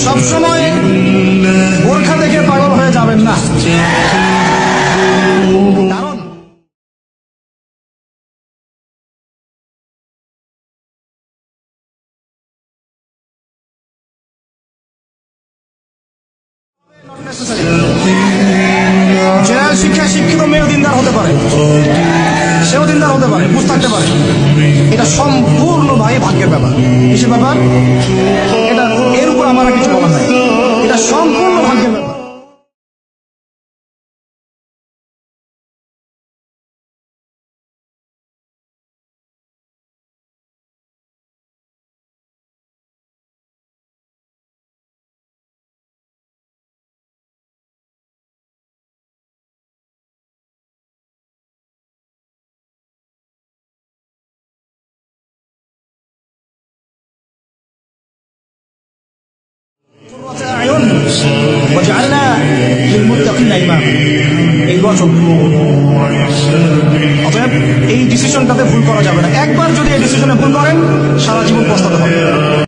সবসময় বোরখা দেখে পাগল হয়ে যাবেন না, কারণ জেনারেল শিক্ষায় শিক্ষিত মেয়েও দিনদার হতে পারে, সেও দিনদার হতে পারে, বুঝ থাকতে পারে। এটা সম্পূর্ণভাবে ভাগ্যের ব্যাপার। কিসের ব্যাপার? এটা এর উপর আমার আর কিছু বলার নাই, এটা সম্পূর্ণ ভাগ্যের ব্যাপার। অতএব এই ডিসিশনটাতে ভুল করা যাবে না। একবার যদি এই ডিসিশনে ভুল করেন সারা জীবন পস্তাতে হবে।